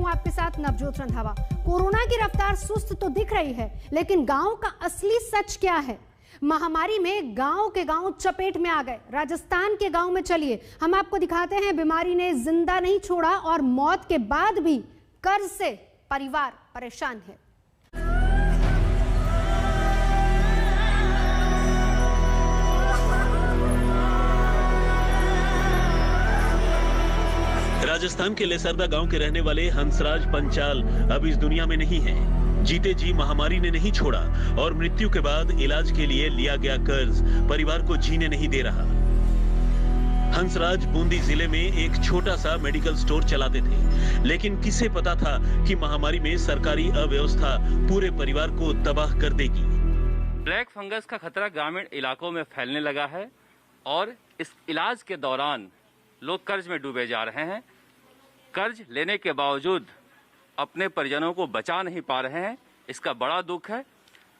हूं आपके साथ नवजोत रंधावा। कोरोना की रफ्तार सुस्त तो दिख रही है, लेकिन गांव का असली सच क्या है? महामारी में गांव के गांव चपेट में आ गए। राजस्थान के गांव में चलिए हम आपको दिखाते हैं, बीमारी ने जिंदा नहीं छोड़ा और मौत के बाद भी कर्ज से परिवार परेशान है। राजस्थान के लेसरदा गांव के रहने वाले हंसराज पंचाल अब इस दुनिया में नहीं हैं। जीते जी महामारी ने नहीं छोड़ा और मृत्यु के बाद इलाज के लिए लिया गया कर्ज परिवार को जीने नहीं दे रहा। हंसराज बूंदी जिले में एक छोटा सा मेडिकल स्टोर चलाते थे, लेकिन किसे पता था कि महामारी में सरकारी अव्यवस्था पूरे परिवार को तबाह कर देगी। ब्लैक फंगस का खतरा ग्रामीण इलाकों में फैलने लगा है और इस इलाज के दौरान लोग कर्ज में डूबे जा रहे हैं। कर्ज लेने के बावजूद अपने परिजनों को बचा नहीं पा रहे हैं, इसका बड़ा दुख है।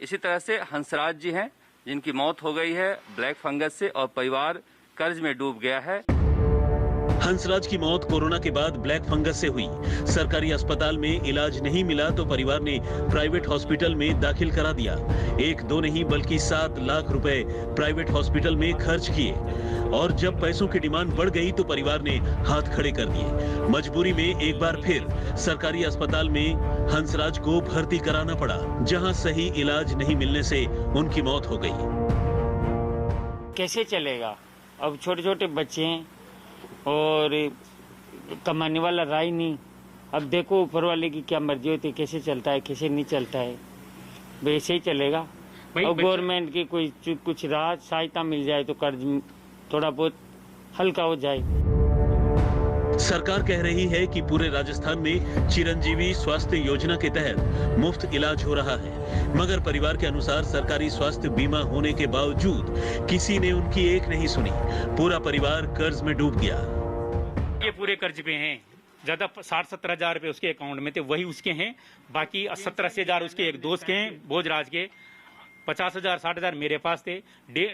इसी तरह से हंसराज जी हैं जिनकी मौत हो गई है ब्लैक फंगस से और परिवार कर्ज में डूब गया है। हंसराज की मौत कोरोना के बाद ब्लैक फंगस से हुई। सरकारी अस्पताल में इलाज नहीं मिला तो परिवार ने प्राइवेट हॉस्पिटल में दाखिल करा दिया। 1-2 नहीं बल्कि 7 लाख रुपए प्राइवेट हॉस्पिटल में खर्च किए और जब पैसों की डिमांड बढ़ गई तो परिवार ने हाथ खड़े कर दिए। मजबूरी में एक बार फिर सरकारी अस्पताल में हंसराज को भर्ती कराना पड़ा, जहां सही इलाज नहीं मिलने से उनकी मौत हो गई। कैसे चलेगा? अब छोटे छोटे बच्चे हैं और कमाने वाला रहा ही नहीं। अब देखो ऊपर वाले की क्या मर्जी होती है, कैसे चलता है कैसे नहीं चलता है, वैसे ही चलेगा। और गवर्नमेंट की कोई कुछ राहत सहायता मिल जाए तो कर्ज थोड़ा बहुत हल्का हो जाए। सरकार कह रही है कि पूरे राजस्थान में चिरंजीवी स्वास्थ्य योजना के तहत मुफ्त इलाज हो रहा है, मगर परिवार के अनुसार सरकारी स्वास्थ्य बीमा होने के बावजूद किसी ने उनकी एक नहीं सुनी। पूरा परिवार कर्ज में डूब गया। ये पूरे कर्ज पे हैं, ज्यादा 60-70 हजार रुपए उसके अकाउंट में थे, वही उसके हैं। बाकी 70-80 हजार उसके एक दोस्त के हैं, भोजराज के। 50,000-60 हजार मेरे पास थे।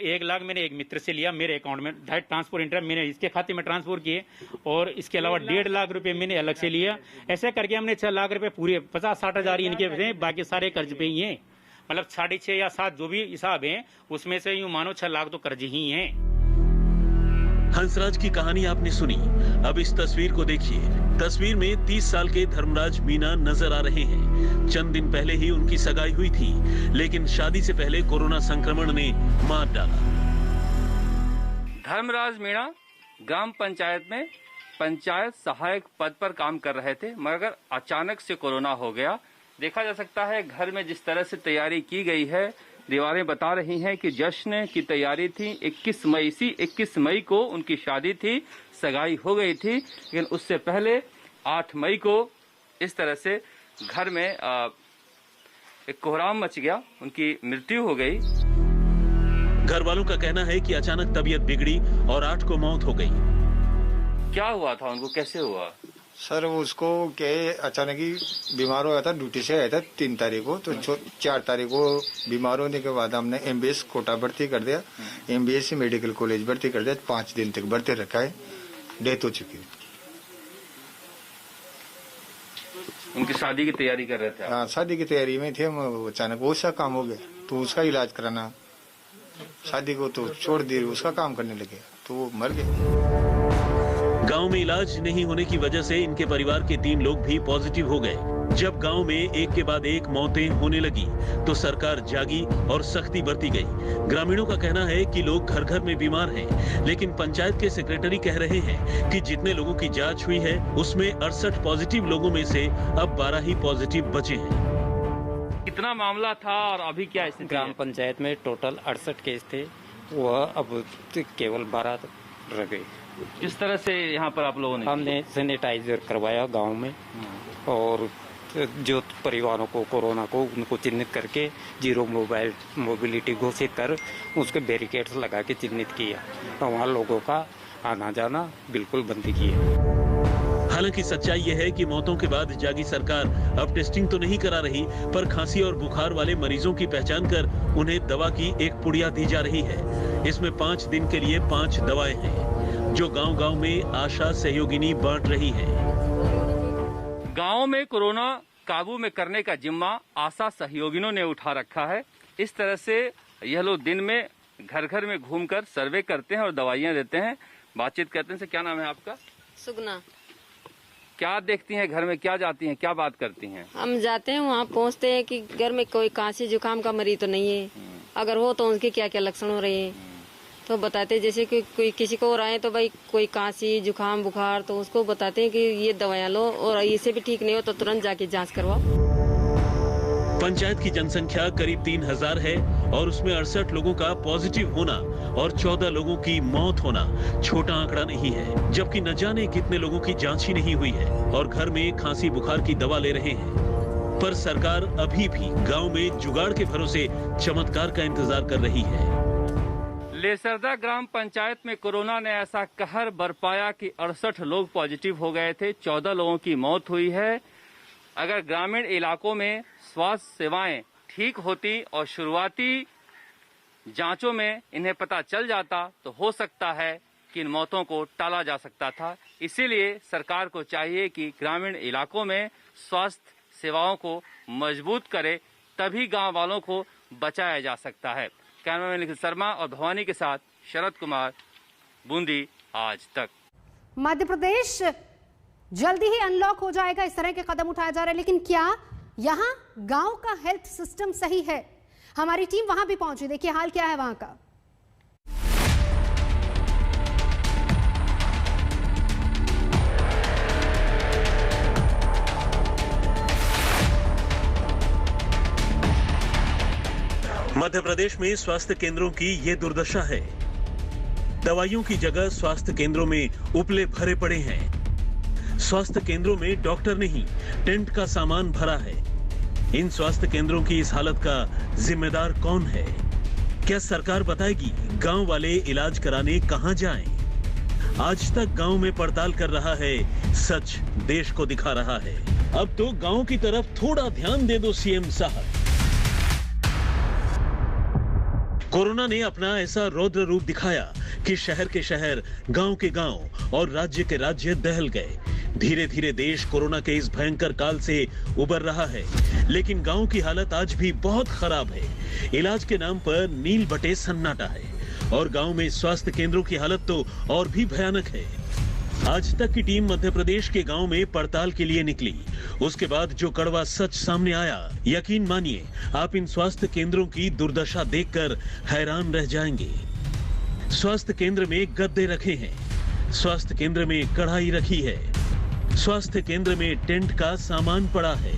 1 लाख मैंने एक मित्र से लिया, मेरे अकाउंट में डायरेक्ट ट्रांसफर इंटर मैंने इसके खाते में ट्रांसफर किए और इसके अलावा 1.5 लाख रुपए मैंने अलग से लिया। ऐसे करके हमने 6 लाख रुपए पूरे 50-60 हजार इनके थे, बाकी सारे कर्ज पे ही हैं। मतलब 6.5 या 7 जो भी हिसाब है उसमें से यूं मानो 6 लाख तो कर्ज ही हैं। हंसराज की कहानी आपने सुनी, अब इस तस्वीर को देखिए। तस्वीर में 30 साल के धर्मराज मीणा नजर आ रहे हैं। चंद दिन पहले ही उनकी सगाई हुई थी, लेकिन शादी से पहले कोरोना संक्रमण ने मार डाला। धर्मराज मीणा ग्राम पंचायत में पंचायत सहायक पद पर काम कर रहे थे, मगर अचानक से कोरोना हो गया। देखा जा सकता है घर में जिस तरह से तैयारी की गई है, दीवारें बता रही हैं कि जश्न की तैयारी थी। 21 मई को उनकी शादी थी, सगाई हो गई थी, लेकिन उससे पहले 8 मई को इस तरह से घर में एक कोहराम मच गया, उनकी मृत्यु हो गई। घर वालों का कहना है कि अचानक तबीयत बिगड़ी और 8 को मौत हो गई। क्या हुआ था उनको, कैसे हुआ? सर उसको क्या अचानक ही बीमार हो गया था, ड्यूटी से आया था 3 तारीख को, तो 4 तारीख को बीमार होने के बाद हमने MBS कोटा भर्ती कर दिया, MBS मेडिकल कॉलेज भर्ती कर दिया। 5 दिन तक भर्ती रखा है, डेथ हो चुकी है। उनकी शादी की तैयारी कर रहे थे? हाँ, शादी की तैयारी में थे हम, अचानक वो सा काम हो गया तो उसका इलाज कराना, शादी को तो छोड़ दी, उसका काम करने लगे तो वो मर गए। गांव में इलाज नहीं होने की वजह से इनके परिवार के 3 लोग भी पॉजिटिव हो गए। जब गांव में एक के बाद एक मौतें होने लगी तो सरकार जागी और सख्ती बरती गई। ग्रामीणों का कहना है कि लोग घर घर में बीमार हैं, लेकिन पंचायत के सेक्रेटरी कह रहे हैं कि जितने लोगों की जांच हुई है उसमें 68 पॉजिटिव लोगों में से अब 12 ही पॉजिटिव बचे हैं। कितना मामला था और अभी क्या स्थिति? ग्राम पंचायत में टोटल 68 केस थे, वह अब केवल 12 रह गए। किस तरह से यहाँ पर आप लोगों ने? हमने सैनिटाइजर करवाया गांव में और जो परिवारों को कोरोना को उनको चिन्हित करके जीरो मोबिलिटी घोषित कर उसके बैरिकेड्स लगा के चिन्हित किया और वहाँ लोगों का आना जाना बिल्कुल बंद की है। हालांकि सच्चाई यह है कि मौतों के बाद जागी सरकार अब टेस्टिंग तो नहीं करा रही, पर खांसी और बुखार वाले मरीजों की पहचान कर उन्हें दवा की एक पुड़िया दी जा रही है। इसमें 5 दिन के लिए 5 दवाएं हैं जो गांव-गांव में आशा सहयोगिनी बांट रही हैं। गांव में कोरोना काबू में करने का जिम्मा आशा सहयोगियों ने उठा रखा है। इस तरह से यह लोग दिन में घर घर में घूमकर सर्वे करते हैं और दवाइयां देते हैं। बातचीत करते हैं। से क्या नाम है आपका? सुगना। क्या देखती हैं घर में, क्या जाती हैं, क्या बात करती हैं? हम जाते हैं वहाँ पहुँचते हैं कि घर में कोई खांसी जुकाम का मरीज तो नहीं है, अगर हो तो उनके क्या क्या लक्षण हो रहे हैं तो बताते हैं। जैसे कि कोई किसी को हो रहा है तो भाई कोई खांसी जुकाम बुखार तो उसको बताते हैं कि ये दवाइयाँ लो, और इससे भी ठीक नहीं हो तो तुरंत जाके जांच करवाओ। पंचायत की जनसंख्या करीब 3000 है और उसमें 68 लोगों का पॉजिटिव होना और 14 लोगों की मौत होना छोटा आंकड़ा नहीं है, जबकि न जाने कितने लोगों की जांच ही नहीं हुई है और घर में खांसी बुखार की दवा ले रहे हैं। पर सरकार अभी भी गांव में जुगाड़ के भरोसे चमत्कार का इंतजार कर रही है। लेसरदा ग्राम पंचायत में कोरोना ने ऐसा कहर बरपाया कि 68 लोग पॉजिटिव हो गए थे, 14 लोगों की मौत हुई है। अगर ग्रामीण इलाकों में स्वास्थ्य सेवाएं ठीक होती और शुरुआती जांचों में इन्हें पता चल जाता तो हो सकता है कि इन मौतों को टाला जा सकता था। इसीलिए सरकार को चाहिए कि ग्रामीण इलाकों में स्वास्थ्य सेवाओं को मजबूत करे, तभी गांव वालों को बचाया जा सकता है। कैमरामैन निखिल शर्मा और भवानी के साथ शरद कुमार, बूंदी आज तक। मध्य प्रदेश जल्दी ही अनलॉक हो जाएगा, इस तरह के कदम उठाए जा रहे हैं, लेकिन क्या यहाँ गांव का हेल्थ सिस्टम सही है? हमारी टीम वहां भी पहुंची, देखिए हाल क्या है वहां का। मध्य प्रदेश में स्वास्थ्य केंद्रों की ये दुर्दशा है। दवाइयों की जगह स्वास्थ्य केंद्रों में उपले भरे पड़े हैं। स्वास्थ्य केंद्रों में डॉक्टर नहीं, टेंट का सामान भरा है। इन स्वास्थ्य केंद्रों की इस हालत का जिम्मेदार कौन है? क्या सरकार बताएगी गांव वाले इलाज कराने कहां जाएं? आज तक गांव में पड़ताल कर रहा है, सच देश को दिखा रहा है। अब तो गांव की तरफ थोड़ा ध्यान दे दो सीएम साहब। कोरोना ने अपना ऐसा रौद्र रूप दिखाया कि शहर के शहर, गांव के गांव और राज्य के राज्य दहल गए। धीरे धीरे देश कोरोना के इस भयंकर काल से उबर रहा है, लेकिन गांव की हालत आज भी बहुत खराब है। इलाज के नाम पर नील बटे सन्नाटा है और गांव में स्वास्थ्य केंद्रों की हालत तो और भी भयानक है। आज तक की टीम मध्य प्रदेश के गांव में पड़ताल के लिए निकली। उसके बाद जो कड़वा सच सामने आया, यकीन मानिए आप इन स्वास्थ्य केंद्रों की दुर्दशा देखकर हैरान रह जाएंगे। स्वास्थ्य केंद्र में गद्दे रखे हैं, स्वास्थ्य केंद्र में कढ़ाई रखी है, स्वास्थ्य केंद्र में टेंट का सामान पड़ा है,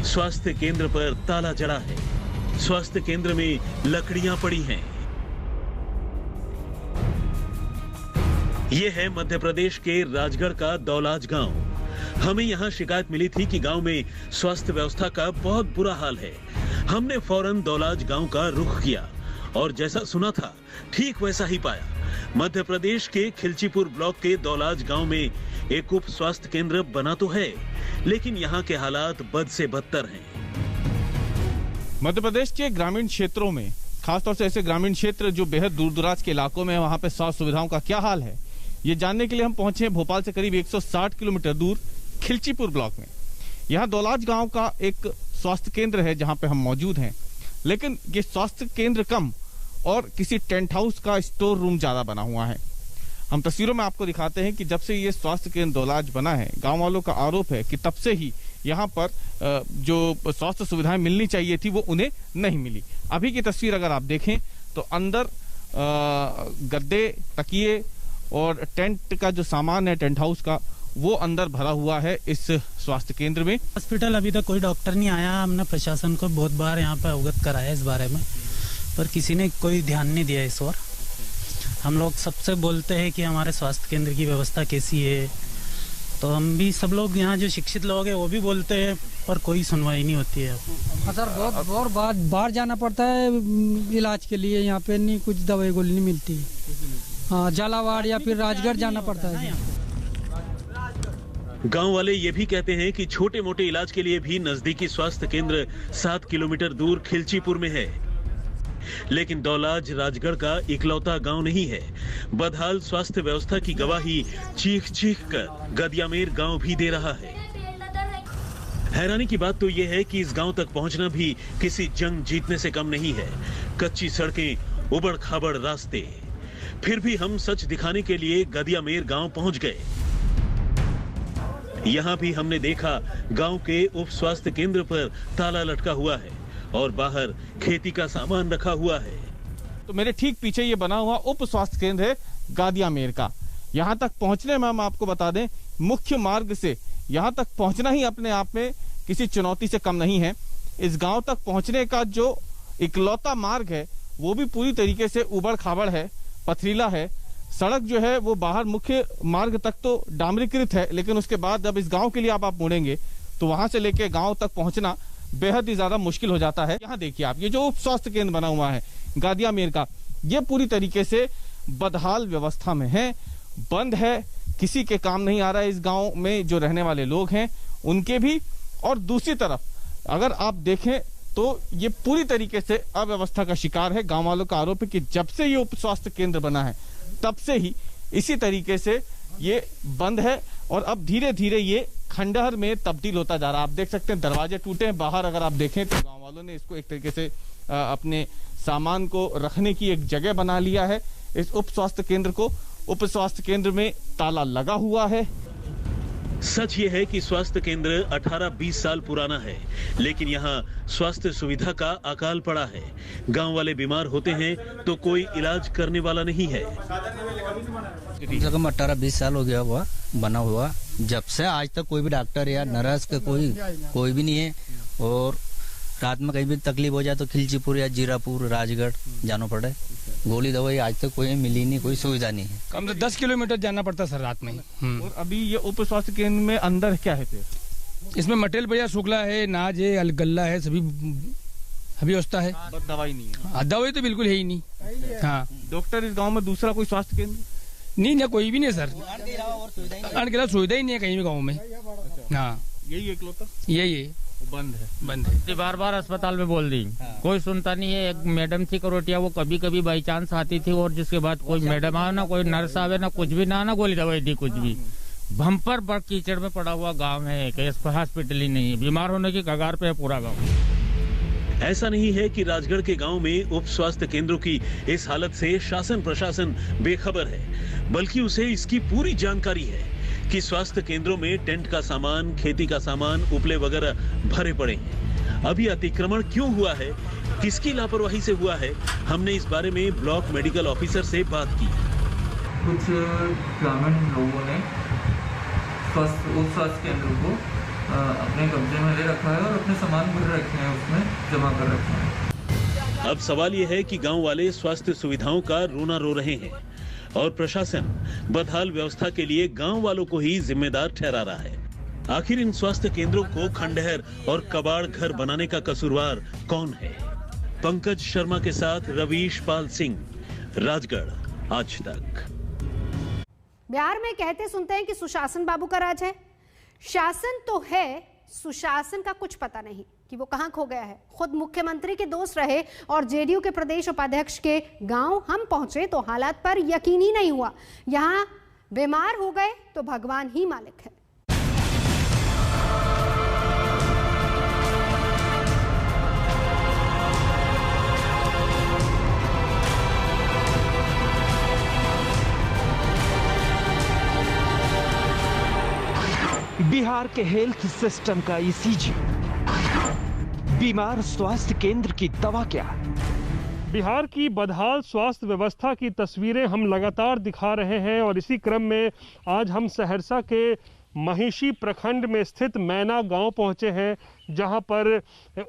स्वास्थ्य केंद्र पर ताला जड़ा है, स्वास्थ्य केंद्र में लकड़ियां पड़ी हैं। ये है मध्य प्रदेश के राजगढ़ का दौलाज गांव। हमें यहाँ शिकायत मिली थी कि गांव में स्वास्थ्य व्यवस्था का बहुत बुरा हाल है। हमने फौरन दौलाज गांव का रुख किया और जैसा सुना था ठीक वैसा ही पाया। मध्य प्रदेश के खिलचीपुर ब्लॉक के दौलाज गांव में एक उप स्वास्थ्य केंद्र बना तो है, लेकिन यहाँ के हालात बद से बदतर हैं। मध्य प्रदेश के ग्रामीण क्षेत्रों में, खासतौर से ऐसे ग्रामीण क्षेत्र जो बेहद दूर दराज के इलाकों में, वहाँ पे स्वास्थ्य सुविधाओं का क्या हाल है, ये जानने के लिए हम पहुंचे हैं भोपाल से करीब 160 किलोमीटर दूर खिलचीपुर ब्लॉक में। यहाँ दौलाज गांव का एक स्वास्थ्य केंद्र है जहाँ पे हम मौजूद हैं, लेकिन ये स्वास्थ्य केंद्र कम और किसी टेंट हाउस का स्टोर रूम ज्यादा बना हुआ है। हम तस्वीरों में आपको दिखाते हैं कि जब से ये स्वास्थ्य केंद्र दौलाज बना है, गांव वालों का आरोप है कि तब से ही यहाँ पर जो स्वास्थ्य सुविधाएं मिलनी चाहिए थी वो उन्हें नहीं मिली। अभी की तस्वीर अगर आप देखें तो अंदर गद्दे, तकिए और टेंट का जो सामान है टेंट हाउस का, वो अंदर भरा हुआ है इस स्वास्थ्य केंद्र में। हॉस्पिटल अभी तक कोई डॉक्टर नहीं आया। हमने प्रशासन को बहुत बार यहाँ पर अवगत कराया इस बारे में, पर किसी ने कोई ध्यान नहीं दिया इस ओर। हम लोग सबसे बोलते हैं कि हमारे स्वास्थ्य केंद्र की व्यवस्था कैसी है, तो हम भी सब लोग यहाँ जो शिक्षित लोग हैं वो भी बोलते हैं, पर कोई सुनवाई नहीं होती है। सर बहुत बाहर जाना पड़ता है इलाज के लिए, यहाँ पे नहीं कुछ दवाई गोली नहीं मिलती। हाँ, झालावाड़ या फिर राजगढ़ जाना पड़ता है। गांव वाले ये भी कहते हैं कि छोटे मोटे इलाज के लिए भी नजदीकी स्वास्थ्य केंद्र 7 किलोमीटर दूर खिलचीपुर में है, लेकिन दौलाज राजगढ़ का इकलौता गांव नहीं है। बदहाल स्वास्थ्य व्यवस्था की गवाही चीख चीख कर गदियामेर गांव भी दे रहा है। हैरानी की बात तो यह है कि इस गांव तक पहुंचना भी किसी जंग जीतने से कम नहीं है। कच्ची सड़कें, उबड़ खाबड़ रास्ते, फिर भी हम सच दिखाने के लिए गदियामेर गांव पहुंच गए। यहां भी हमने देखा गांव के उप स्वास्थ्य केंद्र पर ताला लटका हुआ है और बाहर खेती का सामान रखा हुआ है। तो मेरे ठीक पीछे ये बना हुआ उप स्वास्थ्य केंद्र है गादियामेर का। यहाँ तक पहुंचने में हम आपको बता दें, मुख्य मार्ग से यहाँ तक पहुंचना ही अपने आप में किसी चुनौती से कम नहीं है। इस गांव तक पहुंचने का जो इकलौता मार्ग है वो भी पूरी तरीके से उबड़ खाबड़ है, पथरीला है। सड़क जो है वो बाहर मुख्य मार्ग तक तो डामरीकृत है, लेकिन उसके बाद जब इस गांव के लिए आप मुड़ेंगे तो वहां से लेके गांव तक पहुंचना बेहद ही ज्यादा मुश्किल हो जाता है। यहाँ देखिए आप, ये जो उप स्वास्थ्य केंद्र बना हुआ है गादियामेर का, ये पूरी तरीके से बदहाल व्यवस्था में है, बंद है, किसी के काम नहीं आ रहा है। इस गांव में जो रहने वाले लोग हैं उनके भी, और दूसरी तरफ अगर आप देखें तो ये पूरी तरीके से अव्यवस्था का शिकार है। गांव वालों का आरोप है कि जब से ये उप स्वास्थ्य केंद्र बना है तब से ही इसी तरीके से ये बंद है और अब धीरे धीरे ये खंडहर में तब्दील होता जा रहा है। आप देख सकते हैं दरवाजे टूटे हैं बाहर। अगर आप देखें तो गांव वालों ने इसको एक तरीके से अपने सामान को रखने की एक जगह बना लिया है। इस उप स्वास्थ्य केंद्र को, उप स्वास्थ्य केंद्र में ताला लगा हुआ है। सच ये है कि स्वास्थ्य केंद्र 18-20 साल पुराना है, लेकिन यहाँ स्वास्थ्य सुविधा का अकाल पड़ा है। गांव वाले बीमार होते हैं तो कोई इलाज करने वाला नहीं है। कम से कम 18-20 साल हो गया हुआ बना हुआ, जब से आज तक कोई भी डॉक्टर या नर्स का कोई भी नहीं है। और रात में कहीं भी तकलीफ हो जाए तो खिलचीपुर या जीरापुर, राजगढ़ जाना पड़े। गोली दवाई आज तक कोई मिली नहीं, कोई सुविधा नहीं है। कम से 10 किलोमीटर जाना पड़ता सर रात में ही। और अभी ये उप स्वास्थ्य केंद्र में अंदर क्या है फिर? इसमें मटेरियल बढ़िया, शुक्ला है, नाज है, अलगल्ला है, सभी व्यवस्था है। दवाई नहीं है? दवाई तो बिल्कुल है ही नहीं। हाँ, डॉक्टर इस गाँव में दूसरा कोई स्वास्थ्य केंद्र नहीं ना, कोई भी नहीं सर। सुविधा ही नहीं है कहीं भी गाँव में। हाँ, यही इकलौता यही है, बंद है। बार बार अस्पताल में बोल दी, कोई सुनता नहीं है। एक मैडम थी करोटिया, वो कभी कभी बाई चांस आती थी और जिसके बाद कोई मैडम आवे ना, कोई नर्स आवे ना, कुछ भी ना गोली दवाई दी कुछ भी। बम्पर पर कीचड़ में पड़ा हुआ गांव है, हॉस्पिटल ही नहीं है, बीमार होने की कगार पे है पूरा गाँव। ऐसा नहीं है कि राजगढ़ के गांव में उप स्वास्थ्य केंद्रों की इस हालत से शासन प्रशासन बेखबर है, बल्कि उसे इसकी पूरी जानकारी है कि स्वास्थ्य केंद्रों में टेंट का सामान, खेती का सामान, उपले वगैरह भरे पड़े हैं। अभी अतिक्रमण क्यों हुआ है, किसकी लापरवाही से हुआ है, हमने इस बारे में ब्लॉक मेडिकल ऑफिसर से बात की। कुछ ग्रामीण लोगों ने उप स्वास्थ्य केंद्र को अपने कब्जे में ले रखा है और अपने सामान भर रखे हैं, उसमें जमा कर रखे हैं। अब सवाल यह है कि गांव वाले स्वास्थ्य सुविधाओं का रोना रो रहे हैं और प्रशासन बदहाल व्यवस्था के लिए गांव वालों को ही जिम्मेदार ठहरा रहा है। आखिर इन स्वास्थ्य केंद्रों को खंडहर और कबाड़ घर बनाने का कसूरवार कौन है? पंकज शर्मा के साथ रवीश पाल सिंह, राजगढ़, आज तक। बिहार में कहते सुनते हैं कि सुशासन बाबू का राज है। शासन तो है, सुशासन का कुछ पता नहीं कि वो कहां खो गया है। खुद मुख्यमंत्री के दोस्त रहे और जेडीयू के प्रदेश उपाध्यक्ष के गांव हम पहुंचे तो हालात पर यकीन ही नहीं हुआ। यहां बीमार हो गए तो भगवान ही मालिक है। बिहार के हेल्थ सिस्टम का ईसीजी, बीमार स्वास्थ्य केंद्र की दवा क्या? बिहार की बदहाल स्वास्थ्य व्यवस्था की तस्वीरें हम लगातार दिखा रहे हैं और इसी क्रम में आज हम सहरसा के महिषी प्रखंड में स्थित मैना गांव पहुंचे हैं, जहां पर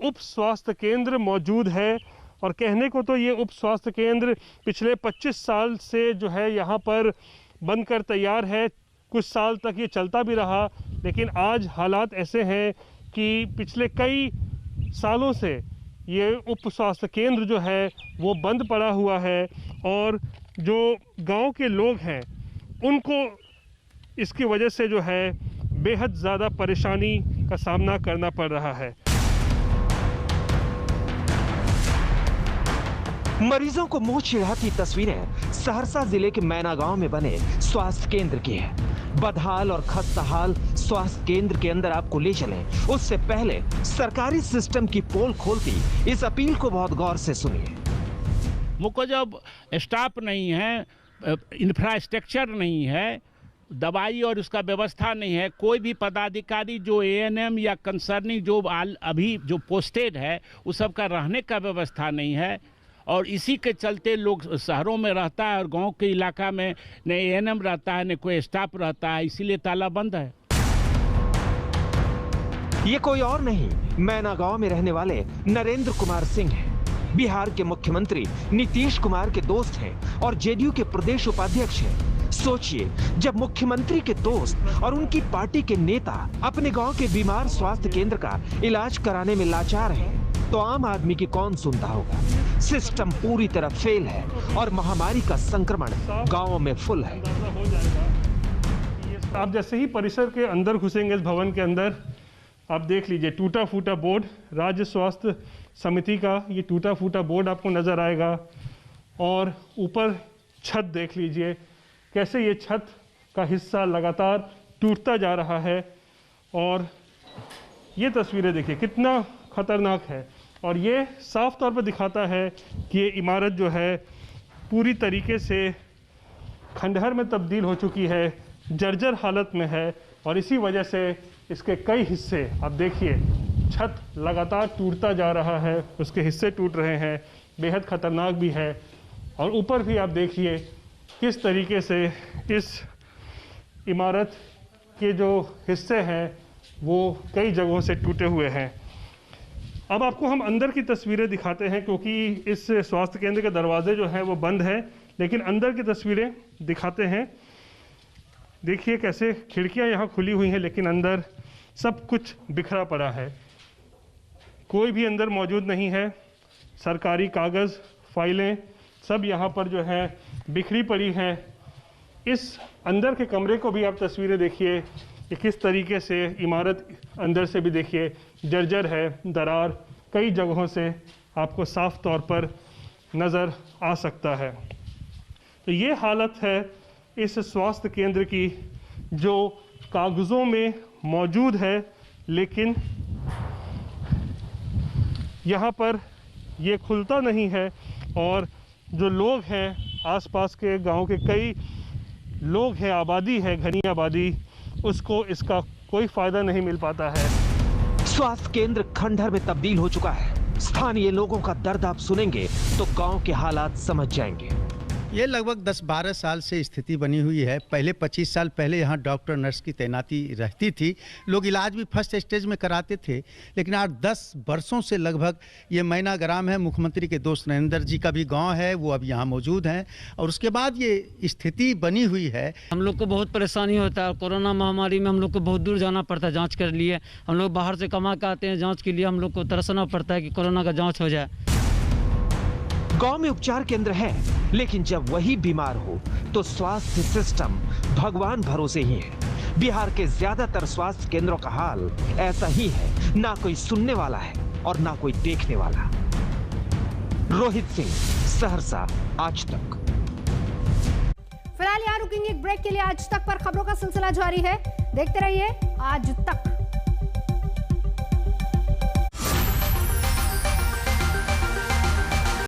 उप स्वास्थ्य केंद्र मौजूद है। और कहने को तो ये उप स्वास्थ्य केंद्र पिछले 25 साल से जो है यहाँ पर बनकर तैयार है। कुछ साल तक ये चलता भी रहा, लेकिन आज हालात ऐसे हैं कि पिछले कई सालों से ये उप स्वास्थ्य केंद्र जो है वो बंद पड़ा हुआ है और जो गांव के लोग हैं उनको इसकी वजह से जो है बेहद ज़्यादा परेशानी का सामना करना पड़ रहा है। मरीजों को मुंह चिढ़ाती तस्वीरें सहरसा जिले के मैना गांव में बने स्वास्थ्य केंद्र की है, बदहाल और खस्ताहाल स्वास्थ्य केंद्र के अंदर आपको ले चलें, उससे पहले सरकारी सिस्टम की पोल खोलती इस अपील को बहुत गौर से सुनिए। मुझको जब स्टाफ नहीं है, इंफ्रास्ट्रक्चर नहीं है, दवाई और उसका व्यवस्था नहीं है, कोई भी पदाधिकारी जो एएनएम या कंसर्निंग जो अभी जो पोस्टेड है उस सब का रहने का व्यवस्था नहीं है, और इसी के चलते लोग शहरों में रहता है और गांव के इलाका में न एएनएम रहता है न कोई स्टाफ रहता है, इसीलिए ताला बंद है। ये कोई और नहीं, मैना गांव में रहने वाले नरेंद्र कुमार सिंह हैं। बिहार के मुख्यमंत्री नीतीश कुमार के दोस्त हैं और जेडीयू के प्रदेश उपाध्यक्ष हैं। सोचिए, जब मुख्यमंत्री के दोस्त और उनकी पार्टी के नेता अपने गांव के बीमार स्वास्थ्य केंद्र का इलाज कराने में लाचार हैं, तो आम आदमी की कौन सुनता होगा। सिस्टम पूरी तरह फेल है और महामारी का संक्रमण गांवों में फुल है। आप जैसे ही परिसर के अंदर घुसेंगे इस भवन के अंदर, आप देख लीजिए टूटा फूटा बोर्ड, राज्य स्वास्थ्य समिति का ये टूटा फूटा बोर्ड आपको नजर आएगा, और ऊपर छत देख लीजिए कैसे ये छत का हिस्सा लगातार टूटता जा रहा है। और ये तस्वीरें देखिए कितना खतरनाक है, और ये साफ तौर पर दिखाता है कि ये इमारत जो है पूरी तरीके से खंडहर में तब्दील हो चुकी है, जर्जर हालत में है, और इसी वजह से इसके कई हिस्से आप देखिए, छत लगातार टूटता जा रहा है, उसके हिस्से टूट रहे हैं, बेहद खतरनाक भी है। और ऊपर भी आप देखिए किस तरीके से इस इमारत के जो हिस्से हैं वो कई जगहों से टूटे हुए हैं। अब आपको हम अंदर की तस्वीरें दिखाते हैं, क्योंकि इस स्वास्थ्य केंद्र के दरवाजे जो हैं वो बंद है, लेकिन अंदर की तस्वीरें दिखाते हैं। देखिए कैसे खिड़कियां यहाँ खुली हुई हैं, लेकिन अंदर सब कुछ बिखरा पड़ा है, कोई भी अंदर मौजूद नहीं है। सरकारी कागज़, फाइलें सब यहाँ पर जो है बिखरी पड़ी हैं। इस अंदर के कमरे को भी आप तस्वीरें देखिए कि किस तरीके से इमारत अंदर से भी देखिए जर्जर है, दरार कई जगहों से आपको साफ तौर पर नज़र आ सकता है। तो ये हालत है इस स्वास्थ्य केंद्र की, जो कागज़ों में मौजूद है, लेकिन यहाँ पर ये खुलता नहीं है, और जो लोग हैं आसपास के गांव के कई लोग हैं, आबादी है, घनी आबादी, उसको इसका कोई फ़ायदा नहीं मिल पाता है। स्वास्थ्य केंद्र खंडहर में तब्दील हो चुका है। स्थानीय लोगों का दर्द आप सुनेंगे तो गांव के हालात समझ जाएंगे। ये लगभग 10-12 साल से स्थिति बनी हुई है। पहले 25 साल पहले यहाँ डॉक्टर नर्स की तैनाती रहती थी, लोग इलाज भी फर्स्ट स्टेज में कराते थे, लेकिन 8-10 वर्षों से लगभग ये मैना ग्राम है, मुख्यमंत्री के दोस्त नरेंद्र जी का भी गांव है, वो अब यहाँ मौजूद हैं, और उसके बाद ये स्थिति बनी हुई है। हम लोग को बहुत परेशानी होता है। कोरोना महामारी में हम लोग को बहुत दूर जाना पड़ता है जाँच के लिए। हम लोग बाहर से कमा के आते हैं जाँच के लिए, हम लोग को तरसना पड़ता है कि कोरोना का जाँच हो जाए। गांव में उपचार केंद्र है, लेकिन जब वही बीमार हो तो स्वास्थ्य सिस्टम भगवान भरोसे ही है। बिहार के ज्यादातर स्वास्थ्य केंद्रों का हाल ऐसा ही है, ना कोई सुनने वाला है और ना कोई देखने वाला। रोहित सिंह, सहरसा, आज तक। फिलहाल यहाँ रुकेंगे एक ब्रेक के लिए। आज तक पर खबरों का सिलसिला जारी है, देखते रहिए आज तक।